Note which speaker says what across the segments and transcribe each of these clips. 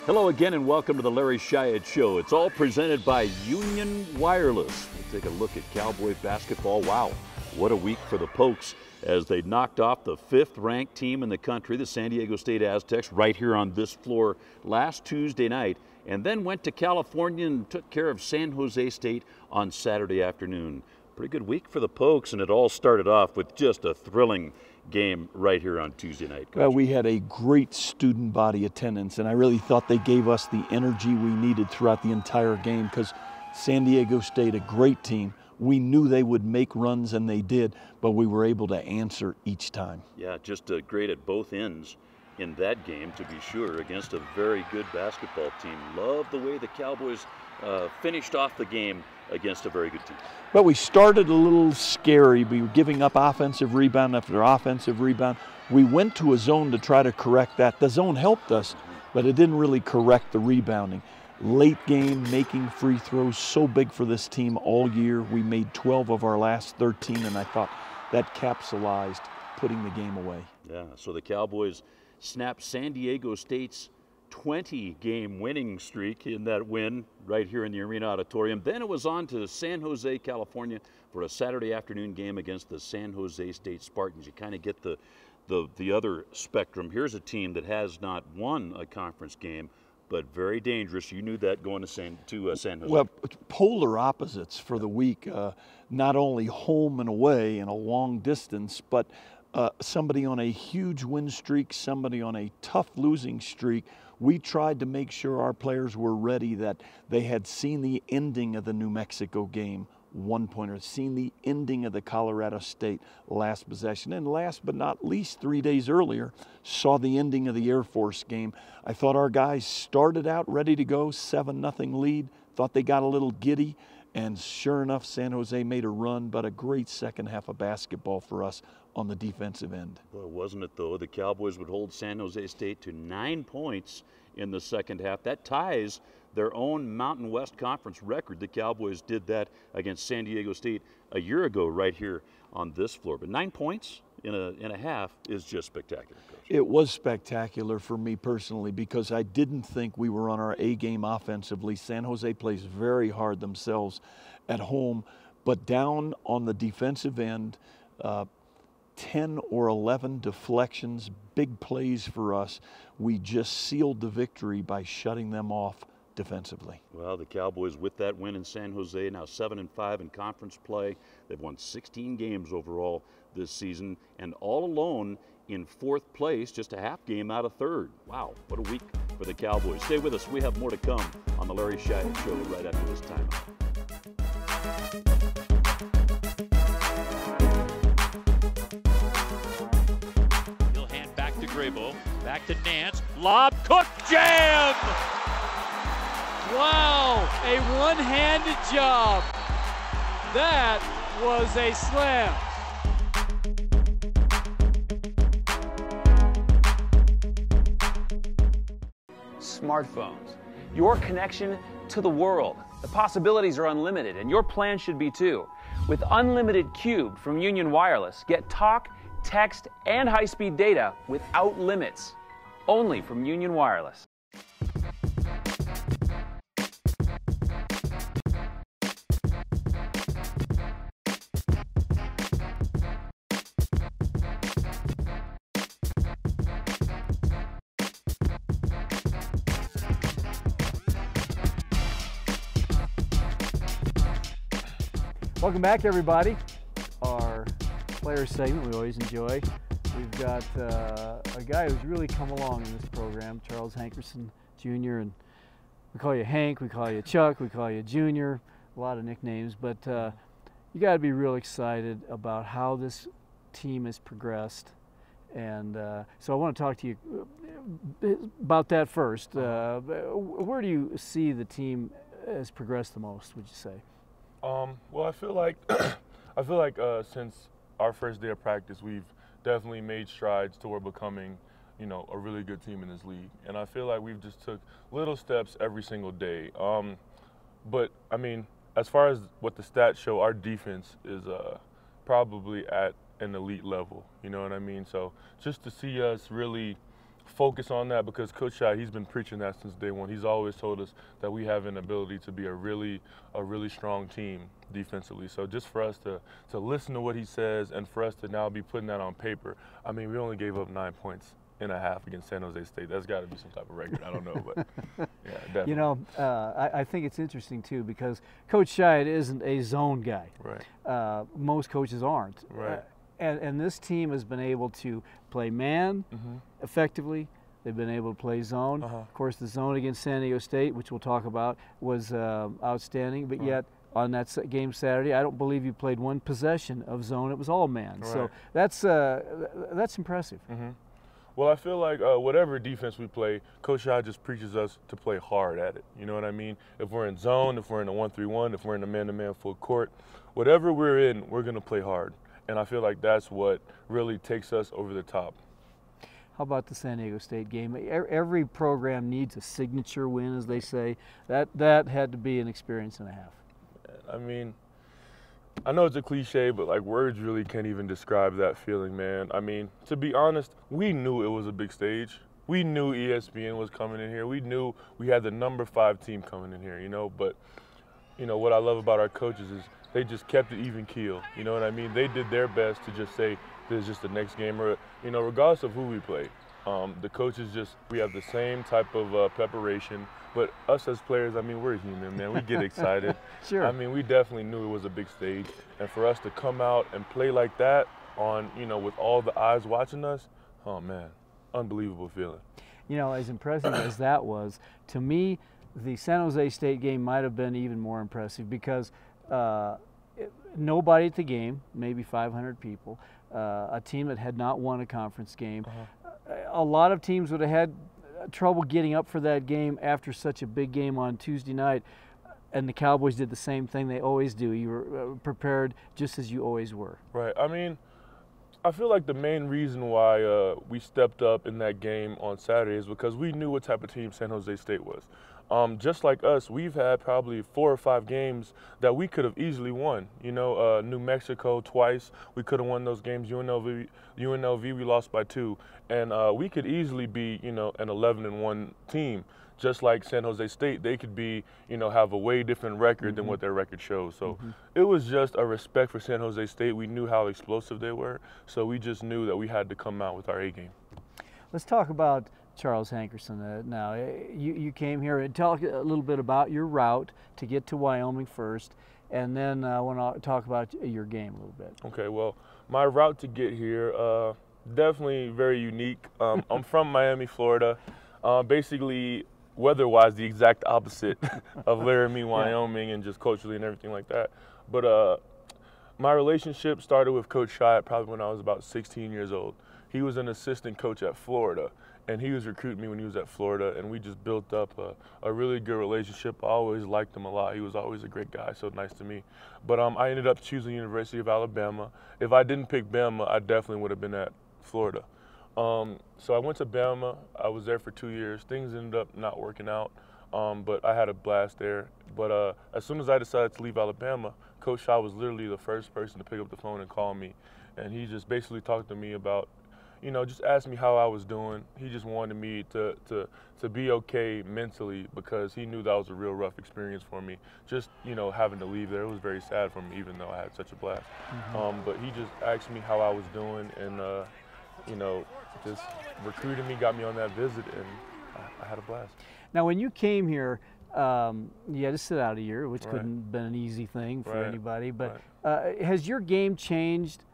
Speaker 1: Hello again and welcome to the Larry Shyatt Show. It's all presented by Union Wireless. We'll take a look at Cowboy basketball. Wow, what a week for the Pokes as they knocked off the 5th-ranked team in the country, the San Diego State Aztecs, right here on this floor last Tuesday night, and then went to California and took care of San Jose State on Saturday afternoon. Pretty good week for the Pokes, and it all started off with just a thrilling game right here on Tuesday night. Coach.
Speaker 2: Well, we had a great student body attendance, and I really thought they gave us the energy we needed throughout the entire game because San Diego State, a great team, we knew they would make runs, and they did, but we were able to answer each time.
Speaker 1: Yeah, just great at both ends in that game, to be sure, against a very good basketball team. Love the way the Cowboys finished off the game against a very good team.
Speaker 2: But we started a little scary. We were giving up offensive rebound after offensive rebound. We went to a zone to try to correct that. The zone helped us, but it didn't really correct the rebounding. Late game, making free throws, so big for this team all year. We made 12 of our last 13, and I thought that capsulized putting the game away.
Speaker 1: Yeah, so the Cowboys snapped San Diego State's 20-game winning streak in that win right here in the Arena Auditorium. Then it was on to San Jose, California for a Saturday afternoon game against the San Jose State Spartans. You kind of get the other spectrum. Here's a team that has not won a conference game, but very dangerous. You knew that going to San Jose.
Speaker 2: Well, polar opposites for the week, not only home and away in a long distance, but somebody on a huge win streak, somebody on a tough losing streak. We tried to make sure our players were ready, that they had seen the ending of the New Mexico game, one-pointer, seen the ending of the Colorado State last possession, and last but not least, 3 days earlier, saw the ending of the Air Force game. I thought our guys started out ready to go, 7-0 lead, thought they got a little giddy, and sure enough, San Jose made a run, but a great second half of basketball for us on the defensive end.
Speaker 1: Well, wasn't it though? The Cowboys would hold San Jose State to 9 points in the second half. That ties their own Mountain West Conference record. The Cowboys did that against San Diego State a year ago right here on this floor. But 9 points in a half is just spectacular, Coach.
Speaker 2: It was spectacular for me personally because I didn't think we were on our A game offensively. San Jose plays very hard themselves at home, but down on the defensive end, 10 or 11 deflections, big plays for us. We just sealed the victory by shutting them off defensively.
Speaker 1: Well, the Cowboys with that win in San Jose, now 7-5 in conference play. They've won 16 games overall this season, and all alone in 4th place, just a half game out of 3rd. Wow, what a week for the Cowboys. Stay with us. We have more to come on the Larry Shyatt Show right after this timeout.
Speaker 3: Grabo, back to Nance, lob, Cook, jam! Wow, a one-handed job. That was a slam.
Speaker 4: Smartphones, your connection to the world. The possibilities are unlimited, and your plan should be too. With Unlimited Cube from Union Wireless, get talk, text, and high-speed data without limits. Only from Union Wireless.
Speaker 5: Welcome back, everybody. Our player segment we always enjoy. We've got a guy who's really come along in this program, Charles Hankerson Jr. And we call you Hank, we call you Chuck, we call you Junior, a lot of nicknames, but you got to be real excited about how this team has progressed. And so I want to talk to you about that first. Where do you see the team has progressed the most, would you say?
Speaker 6: Well, I feel like since our first day of practice, we've definitely made strides toward becoming, you know, a really good team in this league. And I feel like we've just took little steps every single day. But I mean, as far as what the stats show, our defense is probably at an elite level. You know what I mean? So just to see us really focus on that, because Coach Shyatt, he's been preaching that since day one. He's always told us that we have an ability to be a really strong team defensively. So just for us to listen to what he says and for us to now be putting that on paper. I mean, we only gave up 9 points and a half against San Jose State. That's got to be some type of record. I don't know, but yeah, definitely.
Speaker 5: You know, I think it's interesting too, because Coach Shyatt isn't a zone guy.
Speaker 6: Right.
Speaker 5: Most coaches aren't.
Speaker 6: Right.
Speaker 5: And this team has been able to play man effectively. They've been able to play zone. Of course, the zone against San Diego State, which we'll talk about, was outstanding. But yet, on that game Saturday, I don't believe you played one possession of zone. It was all man.
Speaker 6: Right.
Speaker 5: So that's impressive.
Speaker 6: Well, I feel like whatever defense we play, Coach Shyatt just preaches us to play hard at it. You know what I mean? If we're in zone, if we're in a 1-3-1, if we're in a man-to-man full court, whatever we're in, we're going to play hard. And I feel like that's what really takes us over the top.
Speaker 5: How about the San Diego State game? Every program needs a signature win, as they say. That had to be an experience and a half.
Speaker 6: I mean, I know it's a cliche, but like words really can't even describe that feeling, man. I mean, to be honest, we knew it was a big stage. We knew ESPN was coming in here. We knew we had the number 5 team coming in here, you know. But, you know, what I love about our coaches is they just kept it even keel. You know what I mean? They did their best to just say, this is just the next game, or, you know, regardless of who we play. The coaches we have the same type of preparation. But us as players, I mean, we're human, man. We get excited.
Speaker 5: Sure.
Speaker 6: I mean, we definitely knew it was a big stage. And for us to come out and play like that on, you know, with all the eyes watching us, oh, man, unbelievable feeling. You
Speaker 5: know, as impressive as that was, to me, the San Jose State game might have been even more impressive because nobody at the game, maybe 500 people, a team that had not won a conference game. A lot of teams would have had trouble getting up for that game after such a big game on Tuesday night, and the Cowboys did the same thing they always do. You were prepared just as you always were.
Speaker 6: Right. I mean, I feel like the main reason why we stepped up in that game on Saturday is because we knew what type of team San Jose State was. Just like us, we've had probably 4 or 5 games that we could have easily won. You know, New Mexico twice, we could have won those games. UNLV, we lost by 2. And we could easily be, you know, an 11-1 team. Just like San Jose State, they could be, you know, have a way different record than what their record shows. So it was just a respect for San Jose State. We knew how explosive they were, so we just knew that we had to come out with our A game.
Speaker 5: Let's talk about Charles Hankerson now. You came here and talk a little bit about your route to get to Wyoming first, and then I want to talk about your game a little bit.
Speaker 6: Okay, well, my route to get here, definitely very unique. I'm from Miami, Florida. Basically, weather-wise, the exact opposite of Laramie, Wyoming, and just culturally and everything like that. But my relationship started with Coach Shyatt probably when I was about 16 years old. He was an assistant coach at Florida, and he was recruiting me when he was at Florida, and we just built up a really good relationship. I always liked him a lot. He was always a great guy, so nice to me. But I ended up choosing the University of Alabama. If I didn't pick Bama, I definitely would have been at Florida. So I went to Bama. I was there for 2 years. Things ended up not working out, but I had a blast there. But as soon as I decided to leave Alabama, Coach Shyatt was literally the first person to pick up the phone and call me. And he just basically talked to me about, you know, just asked me how I was doing. He just wanted me to be okay mentally because he knew that was a real rough experience for me. Just, you know, having to leave there, it was very sad for me, even though I had such a blast. But he just asked me how I was doing, and you know, just recruited me, got me on that visit, and I had a blast.
Speaker 5: Now, when you came here, you had to sit out a year, which couldn't have been an easy thing for anybody. But has your game changed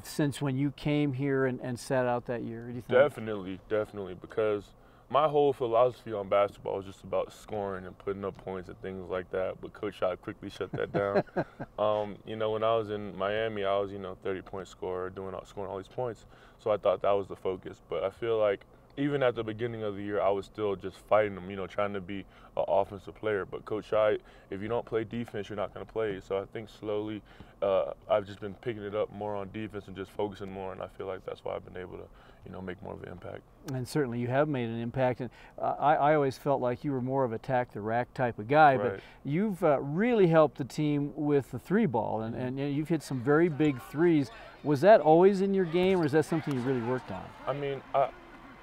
Speaker 5: since when you came here and sat out that year? Do you think?
Speaker 6: Definitely, because my whole philosophy on basketball was just about scoring and putting up points and things like that. But Coach Shyatt quickly shut that down. You know, when I was in Miami, I was, you know, 30-point scorer, scoring all these points. So I thought that was the focus. But I feel like even at the beginning of the year, I was still just fighting them, you know, trying to be an offensive player. But Coach Shyatt, if you don't play defense, you're not going to play. So I think slowly I've just been picking it up more on defense and just focusing more. And I feel like that's why I've been able to, you know, make more of an impact. And
Speaker 5: certainly you have made an impact. And I always felt like you were more of a attack the rack type of guy. But you've really helped the team with the 3-ball. And you've hit some very big threes. Was that always in your game, or is that something you really worked on?
Speaker 6: I mean,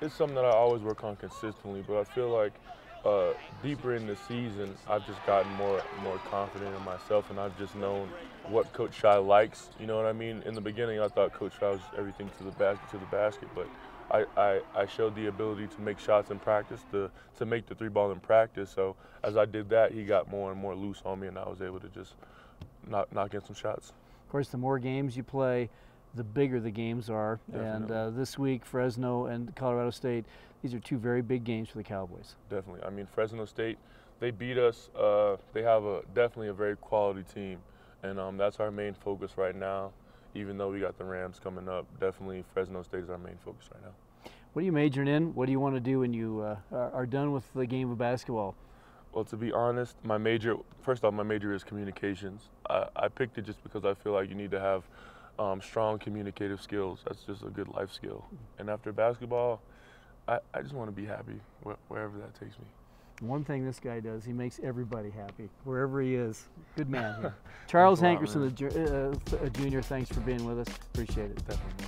Speaker 6: it's something that I always work on consistently, but I feel like deeper in the season, I've just gotten more confident in myself, and I've just known what Coach Shy likes. You know what I mean? In the beginning, I thought Coach Shy was everything to the basket, but I showed the ability to make shots in practice, to make the 3-ball in practice. So as I did that, he got more and more loose on me, and I was able to just knock in some shots.
Speaker 5: Of course, the more games you play, the bigger the games are.
Speaker 6: Definitely.
Speaker 5: And this week, Fresno and Colorado State, these are two very big games for the Cowboys.
Speaker 6: Definitely. I mean, Fresno State, they beat us. They have definitely a very quality team, and that's our main focus right now. Even though we got the Rams coming up, definitely Fresno State is our main focus right now.
Speaker 5: What are you majoring in? What do you want to do when you are done with the game of basketball?
Speaker 6: Well, to be honest, first off, my major is communications. I picked it just because I feel like you need to have strong communicative skills. That's just a good life skill. And after basketball, I just want to be happy wherever that takes me.
Speaker 5: One thing this guy does, he makes everybody happy, wherever he is. Good man here. Charles Hankerson, a junior, thanks for being with us. Appreciate it.
Speaker 6: Definitely.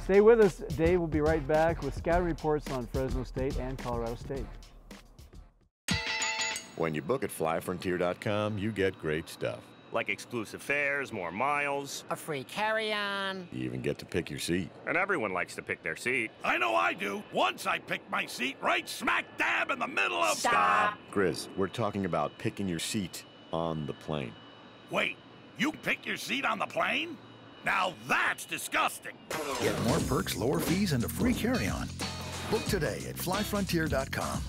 Speaker 5: Stay with us. Dave will be right back with scouting reports on Fresno State and Colorado State.
Speaker 7: When you book at flyfrontier.com, you get great stuff.
Speaker 8: Like exclusive fares, more miles,
Speaker 9: a free carry-on.
Speaker 7: You even get to pick your seat.
Speaker 8: and everyone likes to pick their seat.
Speaker 10: I know I do. Once I picked my seat right smack dab in the middle of...
Speaker 9: Stop.
Speaker 7: Grizz, we're talking about picking your seat on the plane.
Speaker 10: Wait, you pick your seat on the plane? Now that's disgusting.
Speaker 11: Get more perks, lower fees, and a free carry-on. Book today at flyfrontier.com.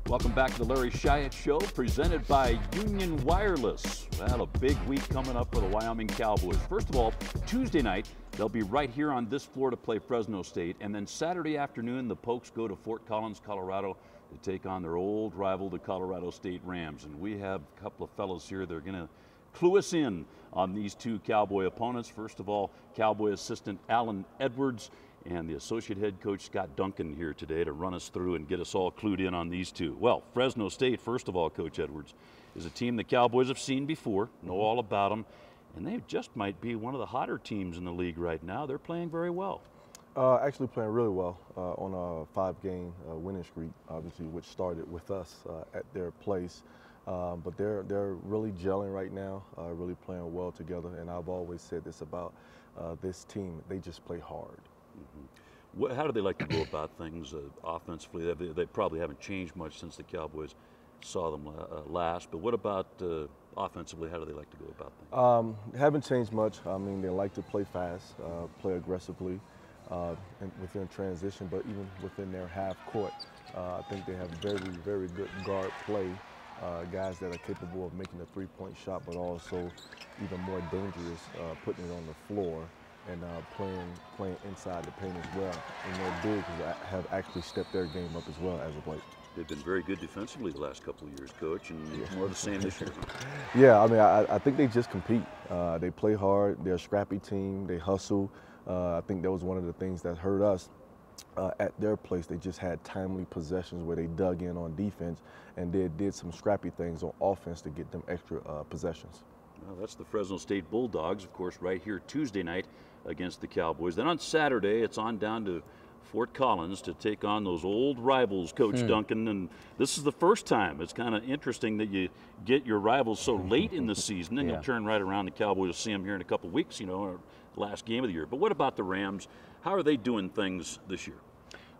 Speaker 1: Welcome back to the Larry Shyatt Show, presented by Union Wireless. Well, a big week coming up for the Wyoming Cowboys. First of all, Tuesday night, they'll be right here on this floor to play Fresno State. And then Saturday afternoon, the Pokes go to Fort Collins, Colorado to take on their old rival, the Colorado State Rams. And we have a couple of fellows here that are going to clue us in on these two Cowboy opponents. First of all, Cowboy assistant Alan Edwards and the associate head coach Scott Duncan here today to run us through and get us all clued in on these two. Well, Fresno State, first of all, Coach Edwards, is a team the Cowboys have seen before, know all about them, and they just might be one of the hotter teams in the league right now. They're playing very well.
Speaker 12: Actually playing really well on a 5-game winning streak, obviously, which started with us at their place. But they're really gelling right now, really playing well together. And I've always said this about this team: they just play hard.
Speaker 1: Mm-hmm. How do they like to go about things offensively? They probably haven't changed much since the Cowboys saw them last. But what about offensively? How do they like to go about things?
Speaker 12: Haven't changed much. I mean, they like to play fast, play aggressively within transition, but even within their half court, I think they have very, very good guard play. Guys that are capable of making a three-point shot, but also even more dangerous, putting it on the floor and playing inside the paint as well. And their bigs have actually stepped their game up as well as of late.
Speaker 1: They've been very good defensively the last couple of years, Coach, and more of the same this year.
Speaker 12: Yeah, I mean, I think they just compete. They play hard. They're a scrappy team. They hustle. I think that was one of the things that hurt us. At their place, they just had timely possessions where they dug in on defense and they did some scrappy things on offense to get them extra possessions.
Speaker 1: Well, that's the Fresno State Bulldogs, of course, right here Tuesday night against the Cowboys. Then on Saturday, it's on down to Fort Collins to take on those old rivals, Coach Duncan. And this is the first time. It's kind of interesting that you get your rivals so late in the season, and you'll turn right around. The Cowboys will see them here in a couple of weeks, you know, last game of the year. But what about the Rams? How are they doing things this year?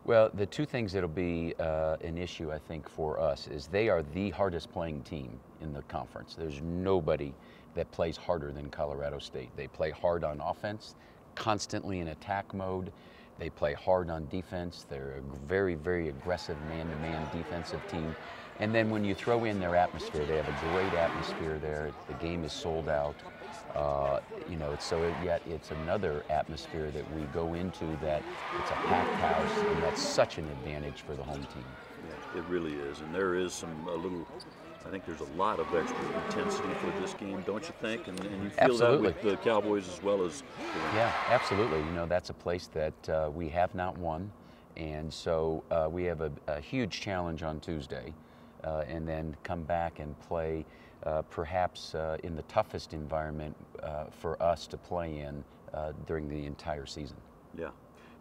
Speaker 13: Well, the two things that'll be an issue, I think, for us is they are the hardest playing team in the conference. There's nobody that plays harder than Colorado State. They play hard on offense, constantly in attack mode. They play hard on defense. They're a very, very aggressive man-to-man defensive team. And then when you throw in their atmosphere, they have a great atmosphere there. The game is sold out. You know, yet it's another atmosphere that we go into that it's a packed house, and that's such an advantage for the home team.
Speaker 1: Yeah, it really is, and there is a little I think there's a lot of extra intensity for this game, don't you think? And you feel
Speaker 13: Absolutely.
Speaker 1: that with the Cowboys as well as the Rams.
Speaker 13: Yeah, absolutely. You know, that's a place that we have not won. And so we have a huge challenge on Tuesday, and then come back and play perhaps in the toughest environment for us to play in during the entire season.
Speaker 1: Yeah.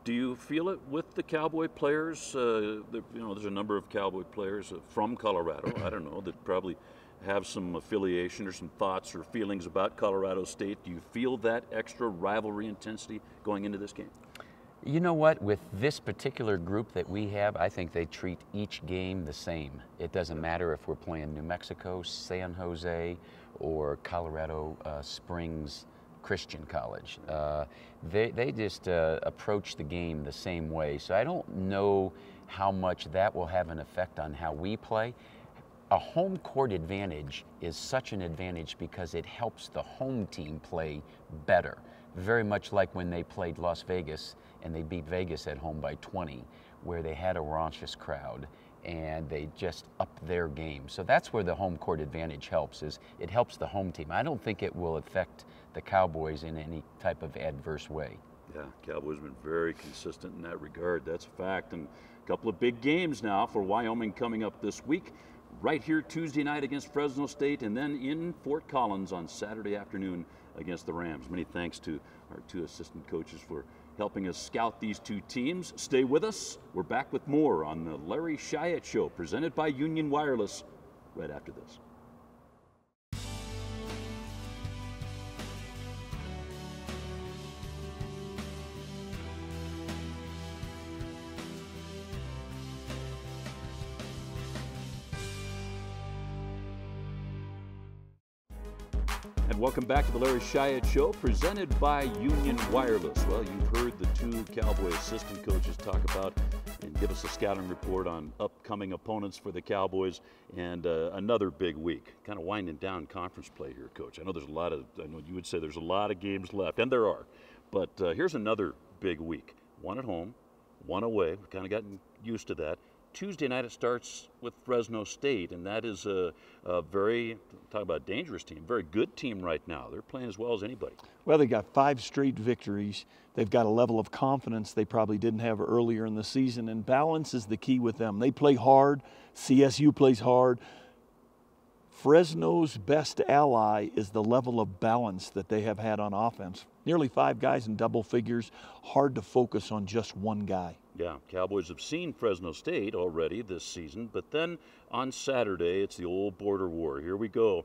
Speaker 1: Do you feel it with the Cowboy players? You know, there's a number of Cowboy players from Colorado, I don't know, that probably have some affiliation or some thoughts or feelings about Colorado State. Do you feel that extra rivalry intensity going into this game?
Speaker 13: You know what, with this particular group that we have, I think they treat each game the same. It doesn't matter if we're playing New Mexico, San Jose, or Colorado Springs Christian College. They just approach the game the same way. So I don't know how much that will have an effect on how we play. A home court advantage is such an advantage because it helps the home team play better. Very much like when they played Las Vegas and they beat Vegas at home by 20, where they had a raucous crowd and they just upped their game. So that's where the home court advantage helps, is it helps the home team. I don't think it will affect the Cowboys in any type of adverse way.
Speaker 1: Yeah, Cowboys have been very consistent in that regard. That's a fact. And a couple of big games now for Wyoming coming up this week. Right here Tuesday night against Fresno State, and then in Fort Collins on Saturday afternoon against the Rams. Many thanks to our two assistant coaches for helping us scout these two teams. Stay with us. We're back with more on the Larry Shyatt Show, presented by Union Wireless, right after this. And welcome back to the Larry Shyatt Show, presented by Union Wireless. Well, you've heard the two Cowboy assistant coaches talk about and give us a scouting report on upcoming opponents for the Cowboys, and another big week. Kind of winding down conference play here, Coach. I know there's a lot of, I know you would say there's a lot of games left, and there are. But here's another big week. One at home, one away. We've kind of gotten used to that. Tuesday night it starts with Fresno State, and that is a very, talk about a dangerous team, very good team right now. They're playing as well as anybody.
Speaker 2: Well, they got 5 straight victories. They've got a level of confidence they probably didn't have earlier in the season, and balance is the key with them. They play hard. CSU plays hard. Fresno's best ally is the level of balance that they have had on offense. Nearly 5 guys in double figures, hard to focus on just one guy.
Speaker 1: Yeah, Cowboys have seen Fresno State already this season, but then on Saturday, it's the old border war. Here we go.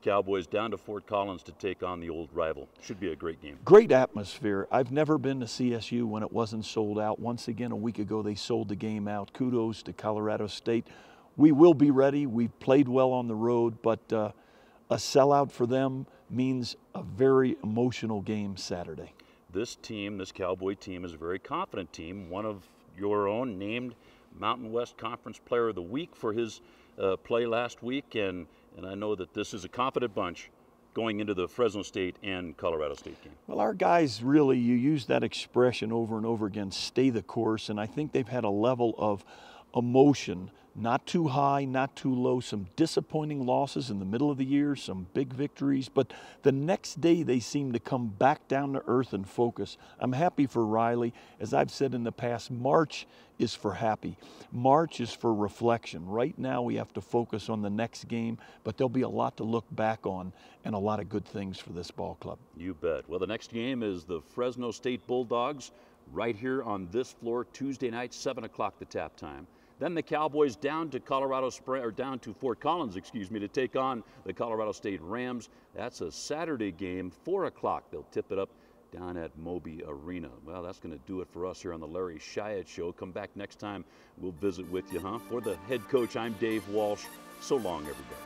Speaker 1: Cowboys down to Fort Collins to take on the old rival. Should be a great game.
Speaker 2: Great atmosphere. I've never been to CSU when it wasn't sold out. Once again, a week ago, they sold the game out. Kudos to Colorado State. We will be ready. We've played well on the road, but a sellout for them means a very emotional game Saturday.
Speaker 1: This team, this Cowboy team, is a very confident team. One of your own named Mountain West Conference Player of the Week for his play last week, and I know that this is a confident bunch going into the Fresno State and Colorado State game.
Speaker 2: Well, our guys really, you use that expression over and over again, stay the course, and I think they've had a level of emotion, not too high, not too low, some disappointing losses in the middle of the year, some big victories, but the next day they seem to come back down to earth and focus. I'm happy for Riley. As I've said in the past, March is for happy. March is for reflection. Right now we have to focus on the next game, but there'll be a lot to look back on and a lot of good things for this ball club.
Speaker 1: You bet. Well, the next game is the Fresno State Bulldogs right here on this floor Tuesday night, 7 o'clock the tap time. Then the Cowboys down to down to Fort Collins, excuse me, to take on the Colorado State Rams. That's a Saturday game, 4 o'clock. They'll tip it up down at Moby Arena. Well, that's going to do it for us here on the Larry Shyatt Show. Come back next time. We'll visit with you, huh? For the head coach, I'm Dave Walsh. So long, everybody.